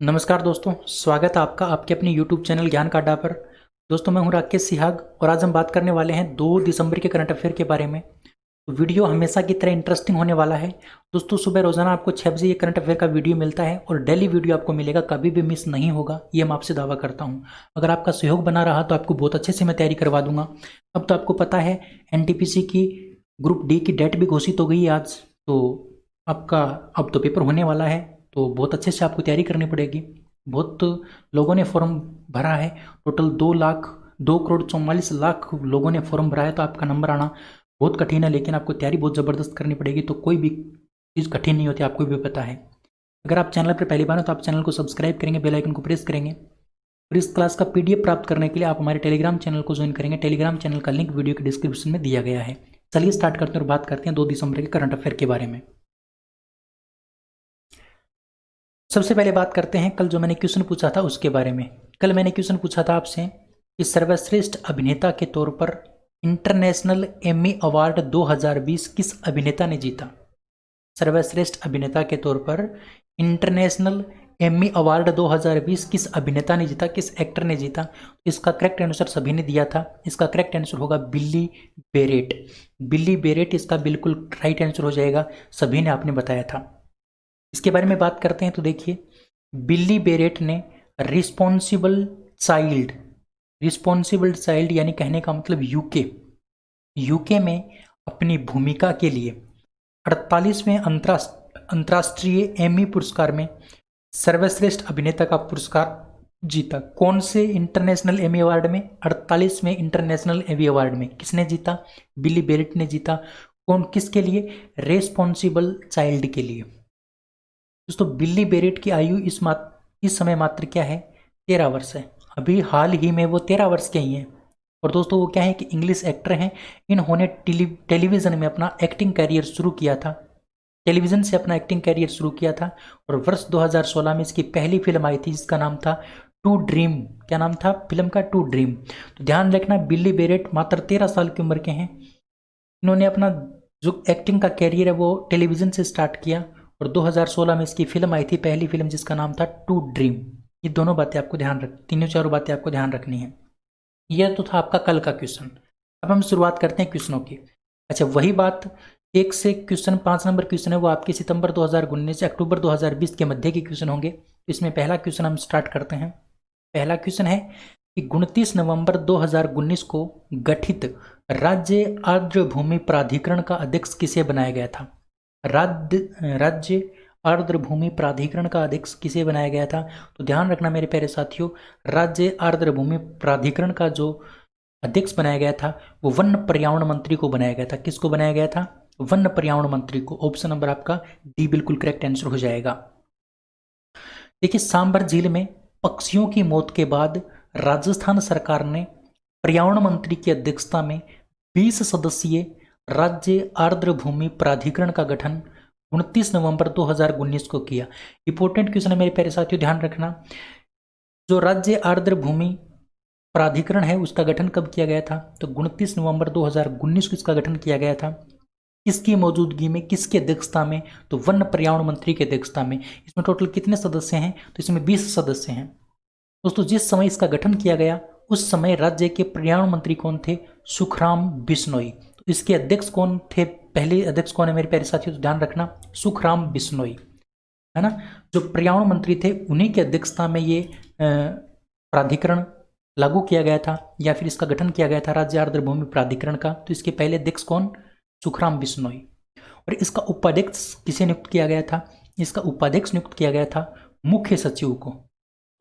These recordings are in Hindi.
नमस्कार दोस्तों, स्वागत है आपका आपके अपने YouTube चैनल ज्ञान का अड्डा पर। दोस्तों, मैं हूं राकेश सिहाग और आज हम बात करने वाले हैं 2 दिसंबर के करंट अफेयर के बारे में। तो वीडियो हमेशा की तरह इंटरेस्टिंग होने वाला है। दोस्तों, सुबह रोजाना आपको 6 बजे ये करंट अफेयर का वीडियो मिलता है और डेली वीडियो आपको मिलेगा, कभी भी मिस नहीं होगा, ये मैं आपसे दावा करता हूँ। अगर आपका सहयोग बना रहा तो आपको बहुत अच्छे से मैं तैयारी करवा दूंगा। अब तो आपको पता है NTPC की ग्रुप डी की डेट भी घोषित हो गई है आज। तो आपका अब तो पेपर होने वाला है, तो बहुत अच्छे से आपको तैयारी करनी पड़ेगी। बहुत लोगों ने फॉर्म भरा है। टोटल 2,44,00,000 लोगों ने फॉर्म भरा है। तो आपका नंबर आना बहुत कठिन है, लेकिन आपको तैयारी बहुत ज़बरदस्त करनी पड़ेगी। तो कोई भी चीज़ कठिन नहीं होती, आपको भी पता है। अगर आप चैनल पर पहली बार हो तो आप चैनल को सब्सक्राइब करेंगे, बेल आइकन को प्रेस करेंगे और इस क्लास का PDF प्राप्त करने के लिए आप हमारे टेलीग्राम चैनल को ज्वाइन करेंगे। टेलीग्राम चैनल का लिंक वीडियो के डिस्क्रिप्शन में दिया गया है। चलिए स्टार्ट करते हैं और बात करते हैं 2 दिसंबर के करंट अफेयर के बारे में। सबसे पहले बात करते हैं कल जो मैंने क्वेश्चन पूछा था उसके बारे में। कल मैंने क्वेश्चन पूछा था आपसे कि सर्वश्रेष्ठ अभिनेता के तौर पर इंटरनेशनल एमी अवार्ड 2020 किस अभिनेता ने जीता। सर्वश्रेष्ठ अभिनेता के तौर पर इंटरनेशनल एमी अवार्ड 2020 किस अभिनेता ने जीता, किस एक्टर ने जीता। इसका करेक्ट आंसर सभी ने दिया था। इसका करेक्ट आंसर होगा बिल्ली बेरेट। बिल्ली बेरेट इसका बिल्कुल राइट आंसर हो जाएगा, सभी ने आपने बताया था। इसके बारे में बात करते हैं तो देखिए, बिल्ली बेरेट ने रिस्पॉन्सिबल चाइल्ड यानी कहने का मतलब यूके में अपनी भूमिका के लिए 48वें अंतर्राष्ट्रीय एमी पुरस्कार में सर्वश्रेष्ठ अभिनेता का पुरस्कार जीता। कौन से इंटरनेशनल एमी अवार्ड में? 48वें इंटरनेशनल एमी अवार्ड में किसने जीता? बिल्ली बेरेट ने जीता। कौन, किसके लिए? रेस्पॉन्सिबल चाइल्ड के लिए। दोस्तों, बिल्ली बेरेट की आयु इस समय मात्र क्या है? 13 वर्ष है। अभी हाल ही में वो 13 वर्ष के ही हैं। और दोस्तों, वो क्या है कि इंग्लिश एक्टर हैं। इन्होंने टेलीविज़न में अपना एक्टिंग करियर शुरू किया था। टेलीविज़न से अपना एक्टिंग करियर शुरू किया था और वर्ष 2016 में इसकी पहली फिल्म आई थी जिसका नाम था टू ड्रीम। क्या नाम था फिल्म का? To dream. तो ध्यान रखना, बिल्ली बेरेट मात्र 13 साल की उम्र के हैं। इन्होंने अपना जो एक्टिंग का कैरियर है वो टेलीविज़न से स्टार्ट किया और 2016 में इसकी फिल्म आई थी, पहली फिल्म, जिसका नाम था टू ड्रीम। ये दोनों बातें आपको तीनों चारों बातें आपको ध्यान रखनी है। यह तो था आपका कल का क्वेश्चन। अब हम शुरुआत करते हैं क्वेश्चनों की। अच्छा, वही बात, 1 से क्वेश्चन 5 नंबर क्वेश्चन है वो आपके सितंबर 2019 से अक्टूबर 2020 के मध्य के क्वेश्चन होंगे। इसमें पहला क्वेश्चन हम स्टार्ट करते हैं। पहला क्वेश्चन है कि 29 नवंबर 2019 को गठित राज्य आर्द्रभूमि प्राधिकरण का अध्यक्ष किसे बनाया गया था? राज्य आर्द्रभूमि प्राधिकरण का अध्यक्ष किसे बनाया गया था? तो ध्यान रखना मेरे प्यारे साथियों, राज्य आर्द्रभूमि प्राधिकरण का जो अध्यक्ष बनाया गया था वो वन पर्यावरण मंत्री को बनाया गया था। किसको बनाया गया था? वन पर्यावरण मंत्री को। ऑप्शन नंबर आपका डी बिल्कुल करेक्ट आंसर हो जाएगा। देखिए, सांबर झील में पक्षियों की मौत के बाद राजस्थान सरकार ने पर्यावरण मंत्री की अध्यक्षता में 20 सदस्यीय राज्य आर्द्रभूमि प्राधिकरण का गठन 29 नवंबर 2019 को किया। इंपॉर्टेंट क्वेश्चन है मेरे प्यारे साथियों, ध्यान रखना। जो राज्य आर्द्रभूमि प्राधिकरण है उसका गठन कब किया गया था? तो 29 नवंबर 2019 को इसका गठन किया गया था। किसकी मौजूदगी में, किसकी अध्यक्षता में? तो वन पर्यावरण मंत्री की अध्यक्षता में। इसमें टोटल कितने सदस्य हैं? तो इसमें 20 सदस्य हैं। दोस्तों, जिस समय इसका गठन किया गया उस समय राज्य के पर्यावरण मंत्री कौन थे? सुखराम बिश्नोई। तो इसके अध्यक्ष कौन थे? पहले अध्यक्ष कौन है मेरे प्यारे साथियों? तो ध्यान रखना, सुखराम बिश्नोई, है ना। जो पर्यावरण मंत्री थे उन्हीं की अध्यक्षता में ये प्राधिकरण लागू किया गया था या फिर इसका गठन किया गया था, राज्य आर्द्रभूमि प्राधिकरण का। तो इसके पहले अध्यक्ष कौन? सुखराम बिश्नोई। और इसका उपाध्यक्ष किसे नियुक्त किया गया था? इसका उपाध्यक्ष नियुक्त किया गया था मुख्य सचिव को।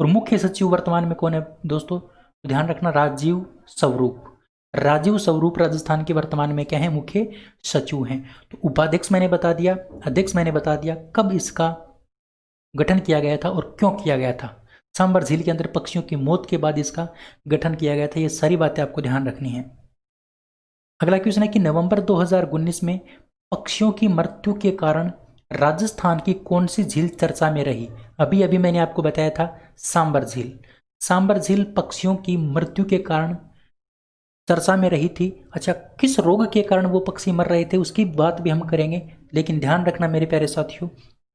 और मुख्य सचिव वर्तमान में कौन है दोस्तों? तो ध्यान रखना, राजीव स्वरूप राजस्थान के वर्तमान में क्या है? मुख्य सचिव हैं। तो उपाध्यक्ष मैंने बता दिया, अध्यक्ष मैंने बता दिया, कब इसका गठन किया गया था और क्यों किया गया था। सांबर झील के अंदर पक्षियों की मौत के बाद इसका गठन किया गया था। ये सारी बातें आपको ध्यान रखनी है। अगला क्वेश्चन है कि नवंबर 2019 में पक्षियों की मृत्यु के कारण राजस्थान की कौन सी झील चर्चा में रही? अभी अभी मैंने आपको बताया था सांबर झील पक्षियों की मृत्यु के कारण चर्चा में रही थी। अच्छा, किस रोग के कारण वो पक्षी मर रहे थे उसकी बात भी हम करेंगे, लेकिन ध्यान रखना मेरे प्यारे साथियों,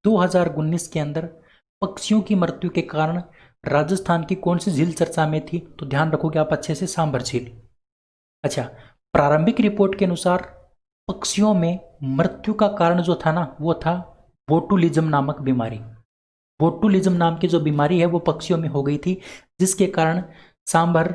2019 के अंदर पक्षियों की मृत्यु के कारण राजस्थान की कौन सी झील चर्चा में थी? तो ध्यान रखोगे आप अच्छे से, सांभर झील। अच्छा, प्रारंभिक रिपोर्ट के अनुसार पक्षियों में मृत्यु का कारण जो था ना, वो था बोटुलिज्म नामक बीमारी। बोटुलिज्म नाम की जो बीमारी है वो पक्षियों में हो गई थी, जिसके कारण सांभर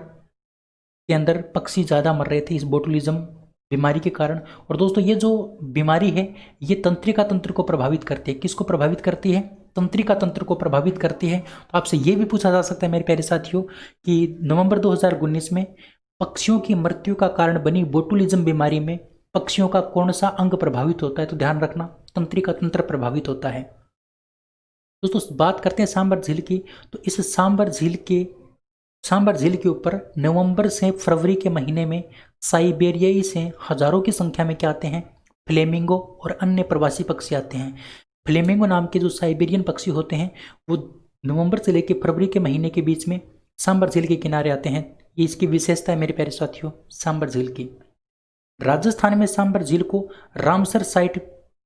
के अंदर पक्षी ज़्यादा मर रहे थे इस बोटुलिज्म बीमारी के कारण। और दोस्तों ये जो बीमारी है ये तंत्रिका तंत्र को प्रभावित करती है। किसको प्रभावित करती है? तंत्रिका तंत्र को प्रभावित करती है। तो आपसे ये भी पूछा जा सकता है मेरे प्यारे साथियों कि नवंबर 2019 में पक्षियों की मृत्यु का कारण बनी बोटुलिज्म बीमारी में पक्षियों का कौन सा अंग प्रभावित होता है? तो ध्यान रखना, तंत्रिका तंत्र प्रभावित होता है। दोस्तों बात करते हैं सांभर झील की। तो इस सांभर झील के ऊपर नवंबर से फरवरी के महीने में साइबेरियाई से हजारों की संख्या में क्या आते हैं? फ्लेमिंगो और अन्य प्रवासी पक्षी आते हैं। फ्लेमिंगो नाम के जो साइबेरियन पक्षी होते हैं वो नवंबर से लेकर फरवरी के महीने के बीच में सांभर झील के किनारे आते हैं। ये इसकी विशेषता है मेरे प्यारे साथियों सांभर झील की। राजस्थान में सांभर झील को रामसर साइट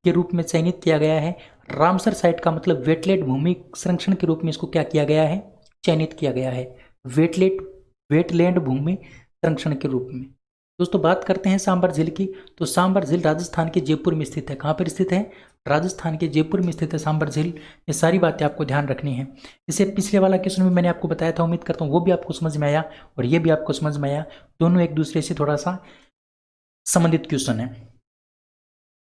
के रूप में चयनित किया गया है। रामसर साइट का मतलब वेटलैंड भूमि संरक्षण के रूप में इसको क्या किया गया है? चयनित किया गया है, वेटलैंड भूमि संरक्षण के रूप में। दोस्तों बात करते हैं सांभर झील की। तो सांभर झील राजस्थान के जयपुर में स्थित है। कहाँ पर स्थित है? राजस्थान के जयपुर में स्थित है सांभर झील। ये सारी बातें आपको ध्यान रखनी है। इसे पिछले वाला क्वेश्चन में मैंने आपको बताया था, उम्मीद करता हूँ वो भी आपको समझ में आया और ये भी आपको समझ में आया। दोनों एक दूसरे से थोड़ा सा संबंधित क्वेश्चन है।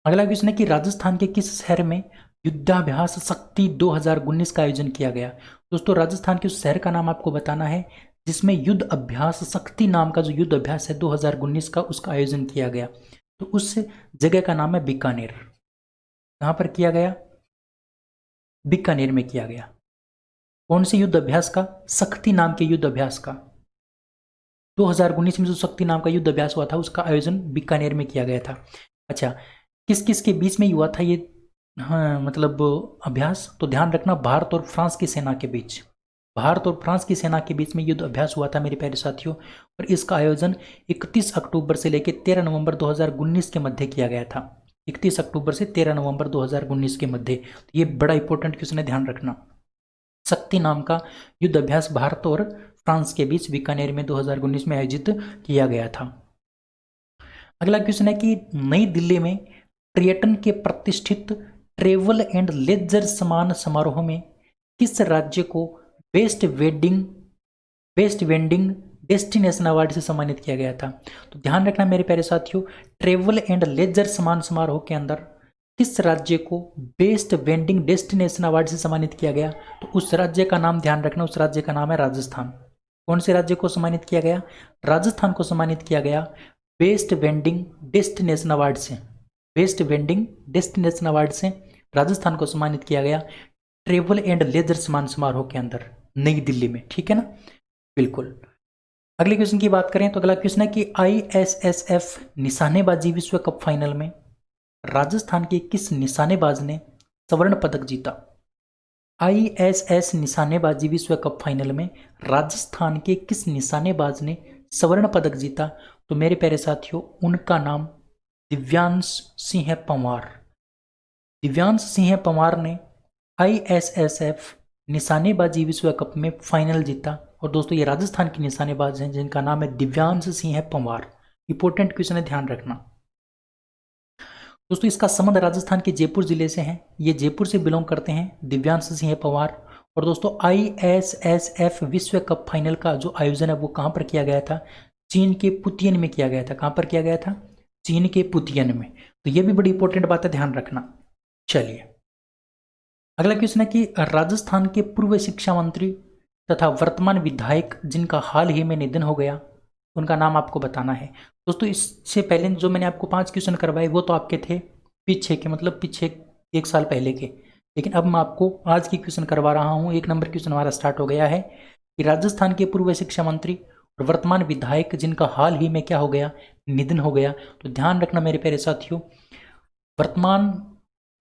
अगला क्वेश्चन है कि राजस्थान के किस शहर में युद्धाभ्यास शक्ति 2019 का आयोजन किया गया? दोस्तों राजस्थान के उस शहर का नाम आपको बताना है जिसमें युद्ध अभ्यास शक्ति नाम का जो युद्ध अभ्यास है 2019 का, उसका आयोजन किया गया। तो उस जगह का नाम है बीकानेर। कहां पर किया गया? बीकानेर में किया गया। कौन से युद्ध अभ्यास का? शक्ति नाम के युद्ध अभ्यास का। 2019 में जो शक्ति नाम का युद्ध अभ्यास हुआ था उसका आयोजन बीकानेर में किया गया था। अच्छा, किस किस के बीच में हुआ था ये मतलब अभ्यास? तो ध्यान रखना, भारत और फ्रांस की सेना के बीच, भारत और फ्रांस की सेना के बीच में युद्ध अभ्यास हुआ था मेरे प्यारे साथियों। और इसका आयोजन 31 अक्टूबर से लेकर 13 नवंबर 2019 के मध्य किया गया था। 31 अक्टूबर से 13 नवंबर 2019 के मध्य। तो ये बड़ा इंपॉर्टेंट क्वेश्चन है, ध्यान रखना। शक्ति नाम का युद्ध अभ्यास भारत और फ्रांस के बीच बीकानेर में 2019 में आयोजित किया गया था। अगला क्वेश्चन है कि नई दिल्ली में पर्यटन के प्रतिष्ठित ट्रेवल एंड लेजर सम्मान समारोह में किस राज्य को बेस्ट वेंडिंग डेस्टिनेशन अवार्ड से सम्मानित किया गया था? तो ध्यान रखना मेरे प्यारे साथियों, ट्रेवल एंड लेजर सम्मान समारोह के अंदर किस राज्य को बेस्ट वेंडिंग डेस्टिनेशन अवार्ड से सम्मानित किया गया? तो उस राज्य का नाम ध्यान रखना, उस राज्य का नाम है राजस्थान। कौन से राज्य को सम्मानित किया गया? राजस्थान को सम्मानित किया गया बेस्ट वेंडिंग डेस्टिनेशन अवार्ड से। बेस्ट वेंडिंग डेस्टिनेशन अवार्ड से राजस्थान को सम्मानित किया गया ट्रेवल एंड लेजर सम्मान समारोह के अंदर नई दिल्ली में। ठीक है ना, बिल्कुल। अगले क्वेश्चन की बात करें तो अगला क्वेश्चन है कि ISSF निशानेबाजी विश्व कप फाइनल में राजस्थान के किस निशानेबाज ने स्वर्ण पदक जीता? ISS निशानेबाजी विश्व कप फाइनल में राजस्थान के किस निशानेबाज ने स्वर्ण पदक जीता? तो मेरे प्यारे साथियों उनका नाम दिव्यांश सिंह पंवार। दिव्यांश सिंह पंवार ने ISSF निशानेबाजी विश्व कप में फाइनल जीता। और दोस्तों ये राजस्थान के निशानेबाज हैं जिनका नाम है दिव्यांश सिंह पंवार। इंपॉर्टेंट क्वेश्चन है, ध्यान रखना। दोस्तों इसका संबंध राजस्थान के जयपुर जिले से है, ये जयपुर से बिलोंग करते हैं दिव्यांश सिंह पंवार। और दोस्तों ISSF विश्व कप फाइनल का जो आयोजन है वो कहाँ पर किया गया था? चीन के पुतियन में किया गया था। कहाँ पर किया गया था? चीन के पुतियन में। तो ये भी बड़ी इंपॉर्टेंट बात है, ध्यान रखना। चलिए अगला क्वेश्चन है कि राजस्थान के पूर्व शिक्षा मंत्री तथा वर्तमान विधायक जिनका हाल ही में निधन हो गया उनका नाम आपको बताना है। दोस्तों इससे पहले जो मैंने आपको 5 क्वेश्चन करवाए वो तो आपके थे पीछे के, मतलब पीछे 1 साल पहले के, लेकिन अब मैं आपको आज की क्वेश्चन करवा रहा हूँ। 1 नंबर क्वेश्चन हमारा स्टार्ट हो गया है कि राजस्थान के पूर्व शिक्षा मंत्री और वर्तमान विधायक जिनका हाल ही में क्या हो गया? निधन हो गया। तो ध्यान रखना मेरे प्यारे साथियों, वर्तमान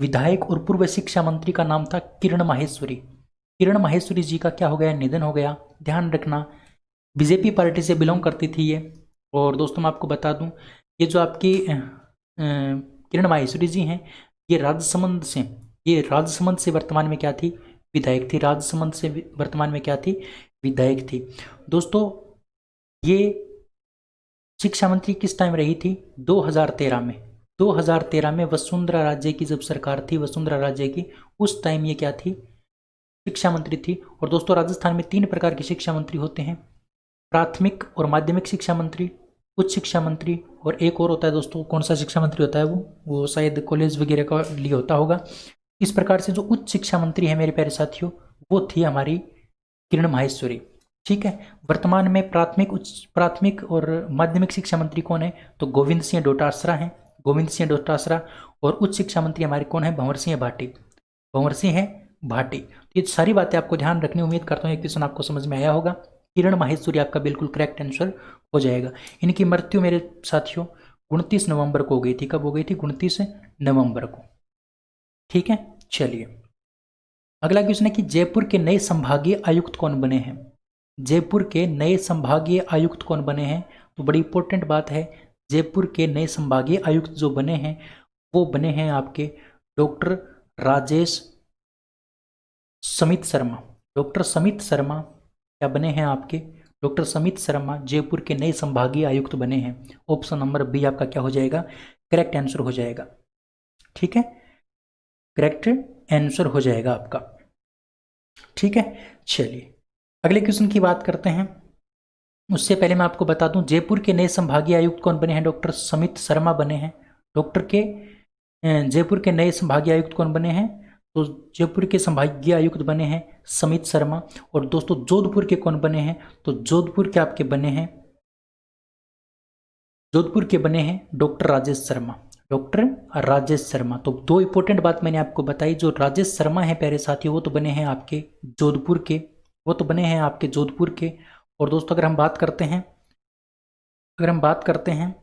विधायक और पूर्व शिक्षा मंत्री का नाम था किरण माहेश्वरी। किरण माहेश्वरी जी का क्या हो गया? निधन हो गया। ध्यान रखना, बीजेपी पार्टी से बिलोंग करती थी ये। और दोस्तों मैं आपको बता दूं ये जो आपकी किरण माहेश्वरी जी हैं ये राजसमंद से वर्तमान में क्या थी? विधायक थी। राजसमंद से वर्तमान में क्या थी, विधायक थी। दोस्तों ये शिक्षा मंत्री किस टाइम रही थी, 2013 में। 2013 में वसुंधरा राजे की जब सरकार थी, वसुंधरा राजे की, उस टाइम ये क्या थी, शिक्षा मंत्री थी। और दोस्तों राजस्थान में 3 प्रकार के शिक्षा मंत्री होते हैं, प्राथमिक और माध्यमिक शिक्षा मंत्री, उच्च शिक्षा मंत्री, और एक और होता है दोस्तों, कौन सा शिक्षा मंत्री होता है वो शायद कॉलेज वगैरह का लिए होता होगा। इस प्रकार से जो उच्च शिक्षा मंत्री है मेरे प्यारे साथियों, वो थी हमारी किरण माहेश्वरी। ठीक है, वर्तमान में प्राथमिक और माध्यमिक शिक्षा मंत्री कौन है, तो गोविंद सिंह डोटासरा हैं, गोविंद सिंह डोटासरा। और उच्च शिक्षा मंत्री हमारे कौन है, भंवर सिंह भाटी, भंवर सिंह भाटी। तो ये सारी बातें आपको ध्यान रखनी, उम्मीद करता हूँ ये क्वेश्चन आपको समझ में आया होगा। किरण माहेश्वरी आपका बिल्कुल करेक्ट आंसर हो जाएगा। इनकी मृत्यु मेरे साथियों 29 नवंबर को हो गई थी। कब हो गई थी, 29 नवंबर को। ठीक है, चलिए अगला क्वेश्चन है कि जयपुर के नए संभागीय आयुक्त कौन बने हैं। जयपुर के नए संभागीय आयुक्त कौन बने हैं, तो बड़ी इंपॉर्टेंट बात है, जयपुर के नए संभागीय आयुक्त जो बने हैं वो बने हैं आपके डॉक्टर राजेश समित शर्मा। डॉक्टर समित शर्मा क्या बने हैं आपके, डॉक्टर समित शर्मा जयपुर के नए संभागीय आयुक्त बने हैं। ऑप्शन नंबर बी आपका क्या हो जाएगा, करेक्ट आंसर हो जाएगा। ठीक है, करेक्ट आंसर हो जाएगा आपका। ठीक है, चलिए अगले क्वेश्चन की बात करते हैं। उससे पहले मैं आपको बता दूं जयपुर के नए संभागीय आयुक्त कौन बने हैं, डॉक्टर समित शर्मा बने हैं। जयपुर के नए संभागीय आयुक्त कौन बने हैं, तो जयपुर के संभागीय आयुक्त बने हैं समित शर्मा। और दोस्तों जोधपुर के कौन बने हैं, तो जोधपुर के आपके बने हैं, जोधपुर के बने हैं डॉक्टर राजेश शर्मा, डॉक्टर राजेश शर्मा। तो 2 इंपॉर्टेंट बात मैंने आपको बताई, जो राजेश शर्मा है प्यारे साथियों वो तो बने हैं आपके जोधपुर के, वो तो बने हैं आपके जोधपुर के। और दोस्तों अगर हम बात करते हैं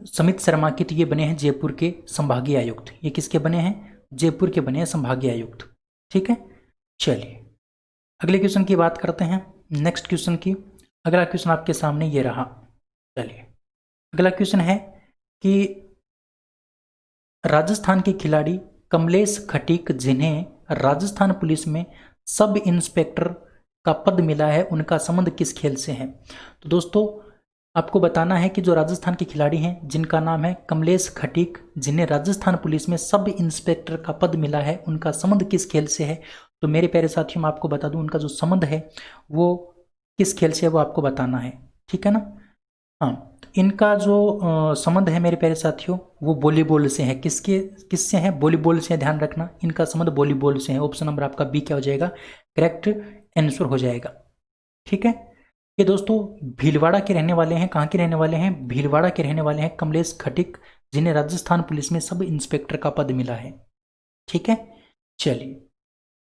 समित शर्मा की, तो ये बने हैं जयपुर के संभागीय आयुक्त। ये किसके बने हैं, जयपुर के बने हैं संभागीय आयुक्त। ठीक है, चलिए अगले क्वेश्चन की बात करते हैं, नेक्स्ट क्वेश्चन की। अगला क्वेश्चन आपके सामने ये रहा। चलिए अगला क्वेश्चन है कि राजस्थान के खिलाड़ी कमलेश खटीक, जिन्हें राजस्थान पुलिस में सब इंस्पेक्टर का पद मिला है, उनका संबंध किस खेल से है। तो दोस्तों आपको बताना है कि जो राजस्थान के खिलाड़ी हैं जिनका नाम है कमलेश खटीक, जिन्हें राजस्थान पुलिस में सब इंस्पेक्टर का पद मिला है, उनका संबंध किस खेल से है। तो मेरे प्यारे साथियों मैं आपको बता दूं उनका जो संबंध है वो किस खेल से है, वो आपको बताना है। ठीक है ना, हाँ, इनका जो संबंध है मेरे प्यारे साथियों वो वॉलीबॉल से है। किससे है, वॉलीबॉल से, ध्यान रखना इनका संबंध वॉलीबॉल से है। ऑप्शन नंबर आपका बी क्या हो जाएगा, करेक्ट आंसर हो जाएगा। ठीक है, ये दोस्तों भीलवाड़ा के रहने वाले हैं। कहाँ के रहने वाले हैं, भीलवाड़ा के रहने वाले हैं कमलेश खटीक, जिन्हें राजस्थान पुलिस में सब इंस्पेक्टर का पद मिला है। ठीक है, चलिए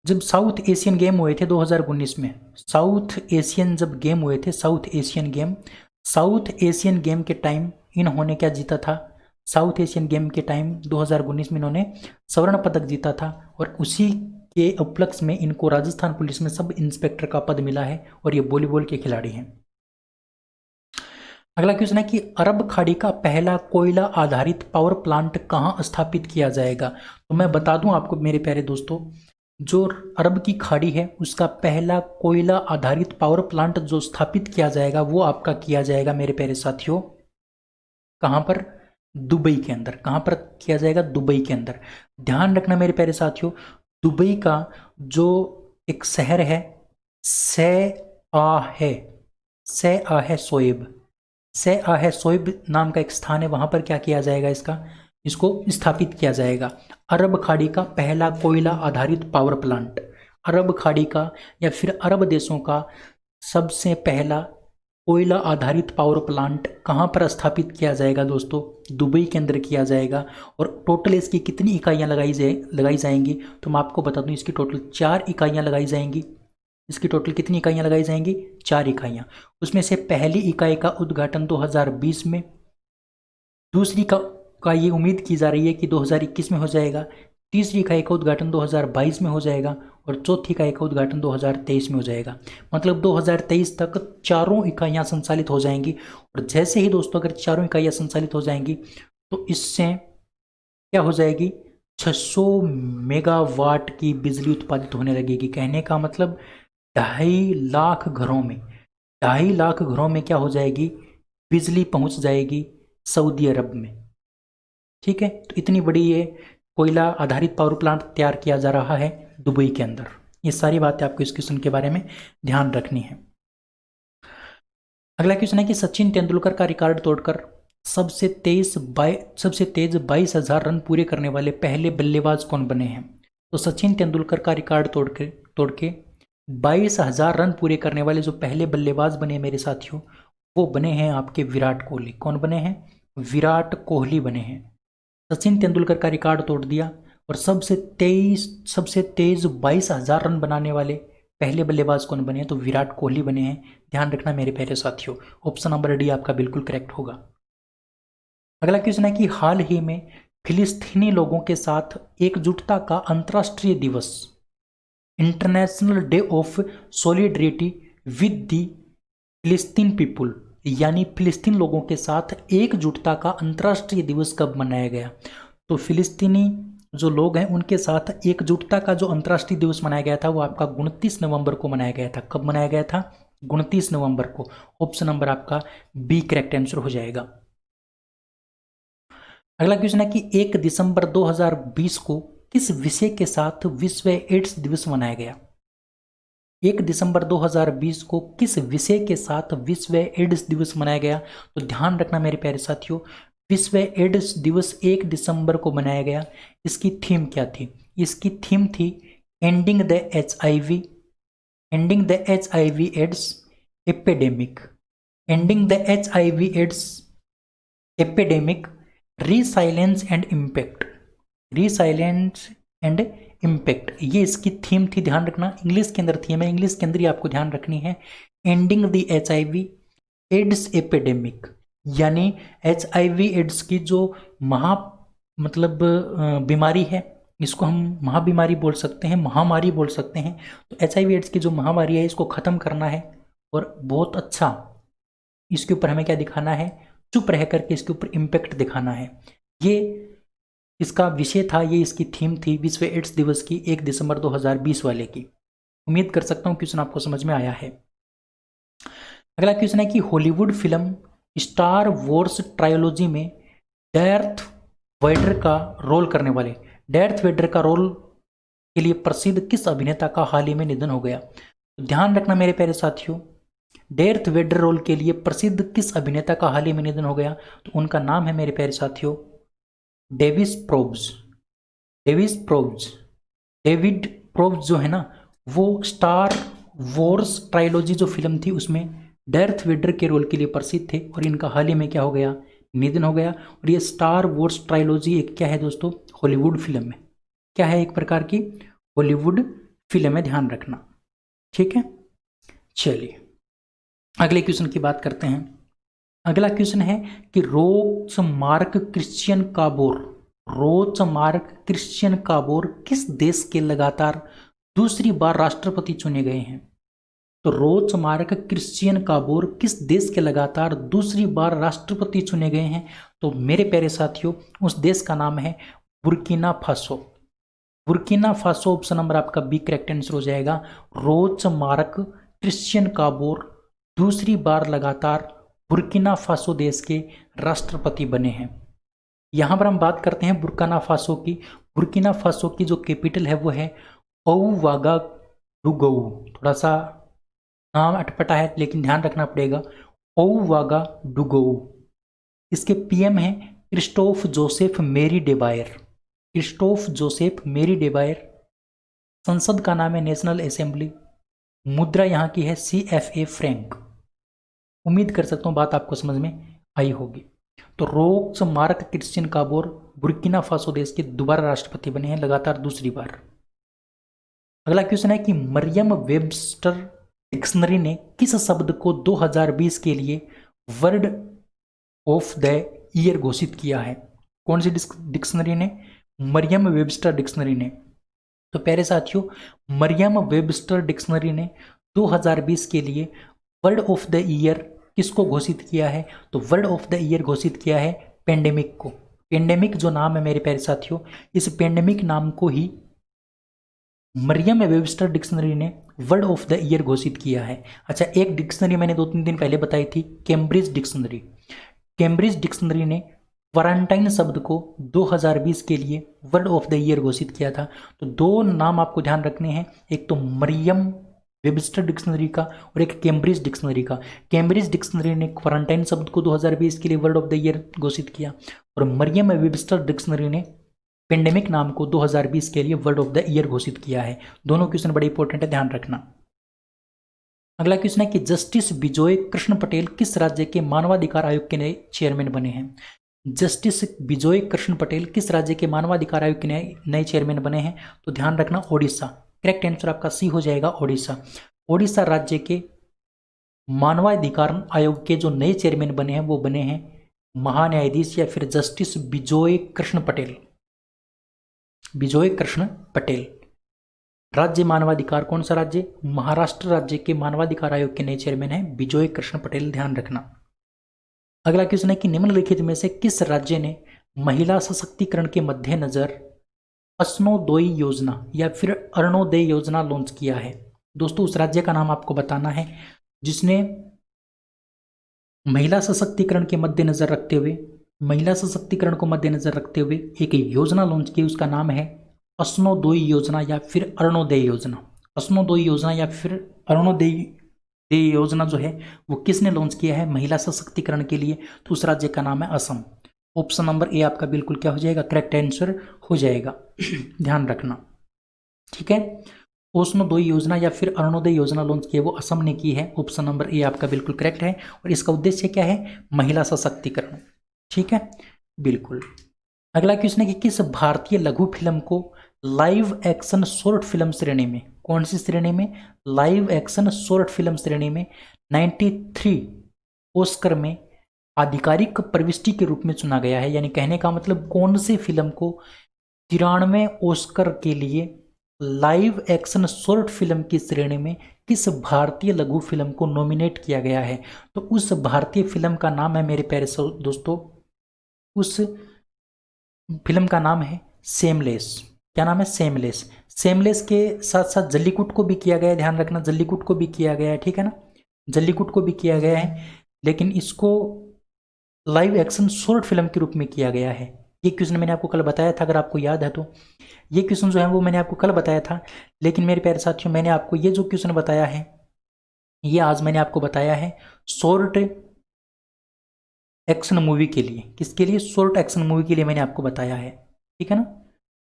जब साउथ एशियन गेम हुए थे 2019 में, साउथ एशियन जब गेम हुए थे, साउथ एशियन गेम के टाइम इन्होंने क्या जीता था, साउथ एशियन गेम के टाइम 2019 में इन्होंने स्वर्ण पदक जीता था। और उसी के उपलक्ष्य में इनको राजस्थान पुलिस में सब इंस्पेक्टर का पद मिला है, और ये वॉलीबॉल के खिलाड़ी हैं। अगला क्वेश्चन है कि अरब खाड़ी का पहला कोयला आधारित पावर प्लांट कहाँ स्थापित किया जाएगा। तो मैं बता दूं आपको मेरे प्यारे दोस्तों, जो अरब की खाड़ी है उसका पहला कोयला आधारित पावर प्लांट जो स्थापित किया जाएगा वो आपका किया जाएगा मेरे प्यारे साथियों, कहाँ पर, दुबई के अंदर। कहाँ पर किया जाएगा, दुबई के अंदर। ध्यान रखना मेरे प्यारे साथियों, दुबई का जो एक शहर है से सोएब नाम का एक स्थान है, वहां पर क्या किया जाएगा, इसको स्थापित किया जाएगा। अरब खाड़ी का पहला कोयला आधारित पावर प्लांट, अरब खाड़ी का या फिर अरब देशों का सबसे पहला कोयला आधारित पावर प्लांट कहाँ पर स्थापित किया जाएगा दोस्तों, दुबई के अंदर किया जाएगा। और टोटल इसकी कितनी इकाइयाँ लगाई जाएंगी, तो मैं आपको बता दूं इसकी टोटल 4 इकाइयाँ लगाई जाएंगी। इसकी टोटल कितनी इकाइयाँ लगाई जाएंगी, 4 इकाइयाँ। उसमें से पहली इकाई का उद्घाटन 2020 में, दूसरी का ये उम्मीद की जा रही है कि 2021 में हो जाएगा, तीसरी इकाई का उद्घाटन 2022 में हो जाएगा, और चौथी इकाई का उद्घाटन 2023 में हो जाएगा। मतलब 2023 तक चारों इकाइयाँ संचालित हो जाएंगी। और जैसे ही दोस्तों अगर चारों इकाइयाँ संचालित हो जाएंगी तो इससे क्या हो जाएगी, 600 मेगावाट की बिजली उत्पादित होने लगेगी। कहने का मतलब 2.5 लाख घरों में क्या हो जाएगी, बिजली पहुंच जाएगी सऊदी अरब में। ठीक है, तो इतनी बड़ी ये कोयला आधारित पावर प्लांट तैयार किया जा रहा है दुबई के अंदर। ये सारी बातें आपको इस क्वेश्चन के बारे में ध्यान रखनी है। अगला क्वेश्चन है कि सचिन तेंदुलकर का रिकॉर्ड तोड़कर सबसे तेज 22,000 रन पूरे करने वाले पहले बल्लेबाज कौन बने हैं। तो सचिन तेंदुलकर का रिकॉर्ड तोड़ के 22,000 रन पूरे करने वाले जो पहले बल्लेबाज बने मेरे साथियों, वो बने हैं आपके विराट कोहली। कौन बने हैं, विराट कोहली बने हैं। सचिन तेंदुलकर का रिकॉर्ड तोड़ दिया और सबसे तेज 22,000 रन बनाने वाले पहले बल्लेबाज कौन बने हैं, तो विराट कोहली बने हैं। ध्यान रखना मेरे प्यारे साथियों, ऑप्शन नंबर डी आपका बिल्कुल करेक्ट होगा। अगला क्वेश्चन है कि हाल ही में फिलिस्तीनी लोगों के साथ एकजुटता का अंतर्राष्ट्रीय दिवस, international day of solidarity with the फिलिस्तीन पीपुल, यानी फिलिस्तीन लोगों के साथ एकजुटता का अंतर्राष्ट्रीय दिवस कब मनाया गया। तो फिलिस्तीनी जो लोग हैं उनके साथ एकजुटता का जो अंतर्राष्ट्रीय दिवस मनाया गया था वो आपका 29 नवंबर को मनाया गया था। कब मनाया गया था, 29 नवंबर को। ऑप्शन नंबर आपका बी करेक्ट आंसर हो जाएगा। अगला क्वेश्चन है कि 1 दिसंबर 2020 को किस विषय के साथ विश्व एड्स दिवस मनाया गया। 1 दिसंबर 2020 को किस विषय के साथ विश्व एड्स दिवस मनाया गया। तो ध्यान रखना मेरे प्यारे साथियों, विश्व एड्स दिवस 1 दिसंबर को मनाया गया। इसकी थीम क्या थी, इसकी थीम थी ending the HIV AIDS epidemic, ending the HIV AIDS epidemic, resilience and impact, ये इसकी थीम थी। ध्यान रखना इंग्लिश के अंदर थीम है, इंग्लिश के अंदर ही आपको ध्यान रखनी है। Ending the HIV AIDS epidemic, यानी HIV एड्स की जो बीमारी है, इसको हम महाबीमारी बोल सकते हैं, महामारी बोल सकते हैं। तो HIV एड्स की जो महामारी है इसको ख़त्म करना है और बहुत अच्छा इसके ऊपर हमें क्या दिखाना है, चुप रह करके इसके ऊपर इम्पैक्ट दिखाना है। ये इसका विषय था, ये इसकी थीम थी विश्व एड्स दिवस की 1 दिसंबर 2020 वाले की। उम्मीद कर सकता हूँ क्वेश्चन आपको समझ में आया है। अगला क्वेश्चन है कि Hollywood film star Wars trilogy में डार्थ वेडर का रोल के लिए प्रसिद्ध किस अभिनेता का हाल ही में निधन हो गया। तो ध्यान रखना मेरे प्यारे साथियों, डार्थ वेडर रोल के लिए प्रसिद्ध किस अभिनेता का हाल ही में निधन हो गया। तो उनका नाम है मेरे प्यारे साथियों डेविड प्रोब्स जो है ना, वो स्टार वॉर्स ट्रायोलॉजी जो फिल्म थी उसमें डार्थ वेडर के रोल के लिए प्रसिद्ध थे और इनका हाल ही में क्या हो गया, निधन हो गया। और ये स्टार वॉर्स ट्रायोलॉजी एक क्या है दोस्तों, हॉलीवुड फिल्म है। क्या है, एक प्रकार की हॉलीवुड फिल्म है, ध्यान रखना। ठीक है, चलिए अगले क्वेश्चन की बात करते हैं। अगला क्वेश्चन है कि रोचमार्क क्रिश्चियन काबोर किस देश के लगातार दूसरी बार राष्ट्रपति चुने गए हैं। तो रोचमार्क क्रिश्चियन काबोर किस देश के लगातार दूसरी बार राष्ट्रपति चुने गए हैं। तो मेरे प्यारे साथियों उस देश का नाम है बुर्किना फासो। ऑप्शन नंबर आपका बी करेक्ट आंसर हो जाएगा। रोचमार्क क्रिश्चियन काबोर दूसरी बार लगातार बुर्किना फासो देश के राष्ट्रपति बने हैं। यहाँ पर हम बात करते हैं बुर्किना फासो की जो कैपिटल है वो है ओउवागाडुगु। थोड़ा सा नाम अटपटा है लेकिन ध्यान रखना पड़ेगा, ओउवागाडुगु। इसके पीएम हैं क्रिस्टोफ जोसेफ मेरी डेबायर। संसद का नाम है नेशनल असेंबली। मुद्रा यहाँ की है CFA फ्रैंक। उम्मीद कर सकता हूँ बात आपको समझ में आई होगी। तो रोचमार्क क्रिश्चियन काबोर बुर्किना फासो देश के दोबारा राष्ट्रपति बने हैं, लगातार दूसरी बार। अगला क्वेश्चन है कि मरियम वेबस्टर डिक्शनरी ने किस शब्द को 2020 के लिए वर्ड ऑफ द ईयर घोषित किया है। कौन सी डिक्शनरी ने, मरियम वेबस्टर डिक्शनरी ने। तो प्यारे साथियों मरियम वेबस्टर डिक्शनरी ने 2020 के लिए वर्ड ऑफ द ईयर किसको घोषित किया है। तो वर्ड ऑफ द ईयर घोषित किया है पेंडेमिक को। पेंडेमिक जो नाम है मेरे प्यारे साथियों, इस पेंडेमिक नाम को ही मरियम वेबस्टर डिक्शनरी ने वर्ड ऑफ द ईयर घोषित किया है। अच्छा, एक डिक्शनरी मैंने 2-3 दिन पहले बताई थी, कैम्ब्रिज डिक्शनरी। कैम्ब्रिज डिक्शनरी ने क्वारंटाइन शब्द को 2020 के लिए वर्ड ऑफ द ईयर घोषित किया था। तो दो नाम आपको ध्यान रखने हैं, एक तो मरियम वेबस्टर डिक्शनरी का और एक कैम्ब्रिज डिक्शनरी का। कैम्ब्रिज डिक्शनरी ने क्वारंटाइन शब्द को 2020 के लिए वर्ड ऑफ द ईयर घोषित किया और मरियम वेबस्टर डिक्शनरी ने पेंडेमिक नाम को 2020 के लिए वर्ड ऑफ द ईयर घोषित किया है। दोनों क्वेश्चन बड़े इंपॉर्टेंट है, ध्यान रखना। अगला क्वेश्चन है कि जस्टिस बिजोय कृष्ण पटेल किस राज्य के मानवाधिकार आयोग के नए चेयरमैन बने हैं? जस्टिस बिजोय कृष्ण पटेल किस राज्य के मानवाधिकार आयोग के नए चेयरमैन बने हैं? तो ध्यान रखना, ओडिशा। करेक्ट आंसर आपका सी हो जाएगा, ओडिशा। ओडिशा राज्य के मानवाधिकार आयोग के जो नए चेयरमैन बने हैं वो बने हैं महान्यायाधीश या फिर जस्टिस बिजोय कृष्ण पटेल। बिजोय कृष्ण पटेल। राज्य मानवाधिकार कौन सा राज्य? महाराष्ट्र राज्य के मानवाधिकार आयोग के नए चेयरमैन हैं बिजोय कृष्ण पटेल, ध्यान रखना। अगला क्वेश्चन है कि निम्नलिखित में से किस राज्य ने महिला सशक्तिकरण के मद्देनजर अस्नोदोई योजना या फिर अरुणोदय योजना लॉन्च किया है? दोस्तों, उस राज्य का नाम आपको बताना है जिसने महिला सशक्तिकरण के मद्देनजर रखते हुए एक योजना लॉन्च की, उसका नाम है अस्नोदोई योजना या फिर अरुणोदय योजना। अस्नोदोई योजना या फिर अरुणोदय योजना जो है वो किसने लॉन्च किया है महिला सशक्तिकरण के लिए? तो उस राज्य का नाम है असम। ऑप्शन नंबर ए आपका बिल्कुल क्या हो जाएगा? करेक्ट आंसर हो जाएगा। ध्यान रखना, ठीक है। अस्नोदोई योजना या फिर अरुणोदय योजना लॉन्च की है वो असम ने की है। ऑप्शन नंबर ए आपका बिल्कुल करेक्ट है और इसका उद्देश्य क्या है? महिला सशक्तिकरण, ठीक है, बिल्कुल। अगला क्वेश्चन है कि किस भारतीय लघु फिल्म को लाइव एक्शन शॉर्ट फिल्म श्रेणी में, कौन सी श्रेणी में? लाइव एक्शन शॉर्ट फिल्म श्रेणी में 93 ऑस्कर में आधिकारिक प्रविष्टि के रूप में चुना गया है। यानी कहने का मतलब कौन सी फिल्म को 93 ऑस्कर के लिए लाइव एक्शन शॉर्ट फिल्म की श्रेणी में किस भारतीय लघु फिल्म को नॉमिनेट किया गया है? तो उस भारतीय फिल्म का नाम है मेरे प्यारे दोस्तों, उस फिल्म का नाम है सेमलेस। क्या नाम है? सेमलेस। सेमलेस के साथ साथ जल्लीकुट को भी किया गया है, ध्यान रखना, जल्लीकुट को भी किया गया है, ठीक है ना, जल्लीकुट को भी किया गया है, लेकिन इसको लाइव एक्शन शॉर्ट फिल्म के रूप में किया गया है। ये क्वेश्चन मैंने आपको कल बताया था, अगर आपको याद है तो। ये क्वेश्चन जो है वो मैंने आपको कल बताया था, लेकिन मेरे प्यारे साथियों मैंने आपको ये जो क्वेश्चन बताया है ये आज मैंने आपको बताया है शॉर्ट एक्शन मूवी के लिए। किसके लिए? शॉर्ट एक्शन मूवी के लिए मैंने आपको बताया है, ठीक है ना,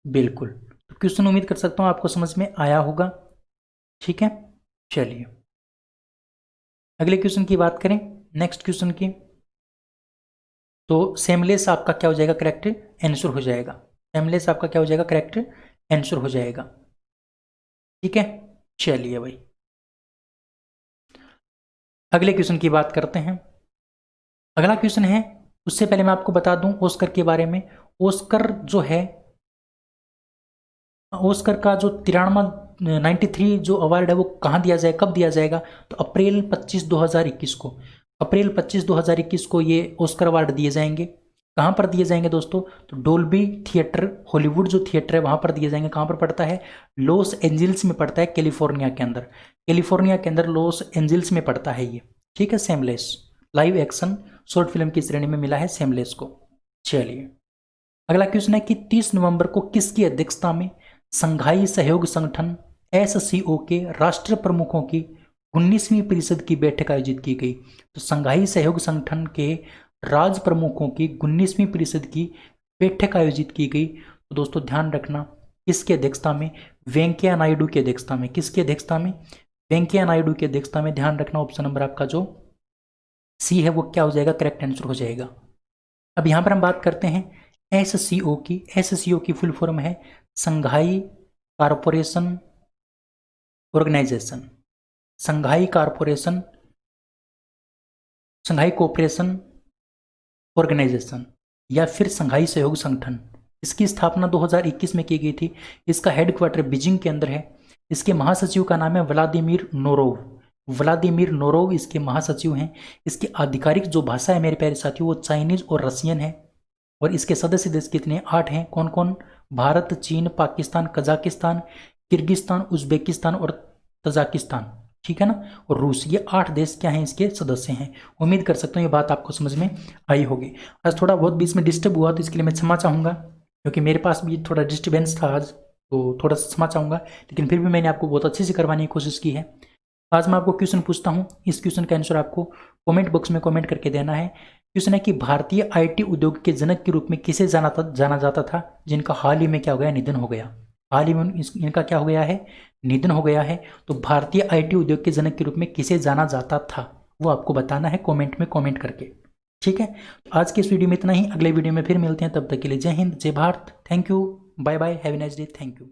बिल्कुल। तो क्वेश्चन उम्मीद कर सकता हूँ आपको समझ में आया होगा, ठीक है। चलिए अगले क्वेश्चन की बात करें, नेक्स्ट क्वेश्चन की। तो सेमलेस आपका क्या हो जाएगा? करेक्ट आंसर हो जाएगा। सेमलेस आपका क्या हो जाएगा? करेक्ट आंसर हो जाएगा, ठीक है। चलिए भाई अगले क्वेश्चन की बात करते हैं। अगला क्वेश्चन है, उससे पहले मैं आपको बता दूं ऑस्कर के बारे में। ऑस्कर जो है, ऑस्कर का जो 93 जो अवार्ड है वो कहाँ दिया जाए, कब दिया जाएगा? तो अप्रैल 25 2021 को, अप्रैल 25 2021 को ये ऑस्कर अवार्ड दिए जाएंगे। कहाँ पर दिए जाएंगे दोस्तों? तो डोल्बी थिएटर, हॉलीवुड जो थिएटर है वहाँ पर दिए जाएंगे। कहाँ पर पड़ता है? लॉस एंजल्स में पड़ता है, कैलिफोर्निया के अंदर। कैलिफोर्निया के अंदर लॉस एंजल्स में पड़ता है ये, ठीक है। Seamless live action short film की श्रेणी में मिला है सेमलेस को। चलिए अगला क्वेश्चन है कि 30 नवंबर को किसकी अध्यक्षता में संघाई सहयोग संगठन SCO के राष्ट्र प्रमुखों की 19वीं परिषद की बैठक आयोजित की गई? तो संघाई सहयोग संगठन के राज प्रमुखों की 19वीं परिषद की बैठक आयोजित की गई। तो दोस्तों ध्यान रखना, किसकी अध्यक्षता में? वेंकैया नायडू की अध्यक्षता में। किसकी अध्यक्षता में? वेंकैया नायडू की अध्यक्षता में। ध्यान रखना, ऑप्शन नंबर आपका जो सी है वो क्या हो जाएगा? करेक्ट आंसर हो जाएगा। अब यहां पर हम बात करते हैं SCO की। SCO की फुल फॉर्म है संघाई कारपोरेशन ऑर्गेनाइजेशन। संघाई कोऑपरेशन ऑर्गेनाइजेशन या फिर संघाई सहयोग संगठन। इसकी स्थापना 2021 में की गई थी। इसका हेडक्वार्टर बीजिंग के अंदर है। इसके महासचिव का नाम है व्लादिमीर नोरोव। व्लादिमीर नोरोव इसके महासचिव हैं। इसकी आधिकारिक जो भाषा है मेरे प्यारे साथियों वो चाइनीज और रशियन है। और इसके सदस्य देश कितने, 8 हैं। कौन कौन, भारत, चीन, पाकिस्तान, कजाकिस्तान, किर्गिस्तान, उज्बेकिस्तान और तजाकिस्तान, ठीक है ना, और रूस। ये 8 देश क्या हैं, इसके सदस्य हैं। उम्मीद कर सकता हूँ ये बात आपको समझ में आई होगी। आज थोड़ा बहुत बीच में डिस्टर्ब हुआ तो इसके लिए मैं क्षमा चाहूँगा, क्योंकि मेरे पास भी थोड़ा डिस्टर्बेंस था आज, तो थोड़ा सा क्षमा चाहूँगा, लेकिन फिर भी मैंने आपको बहुत अच्छे से करवाने की कोशिश की है। आज मैं आपको क्वेश्चन पूछता हूँ, इस क्वेश्चन का आंसर आपको कमेंट बॉक्स में कमेंट करके देना है। क्वेश्चन है कि भारतीय आईटी उद्योग के जनक के रूप में किसे जाना जाता था, जिनका हाल ही में क्या हो गया, निधन हो गया। हाल ही में इनका क्या हो गया है, निधन हो गया है। तो भारतीय आईटी उद्योग के जनक के रूप में किसे जाना जाता था, वो आपको बताना है कमेंट में कमेंट करके, ठीक है। तो आज के इस वीडियो में इतना ही, अगले वीडियो में फिर मिलते हैं, तब तक के लिए जय हिंद, जय Bharat, thank you, bye bye, have a nice day, thank you.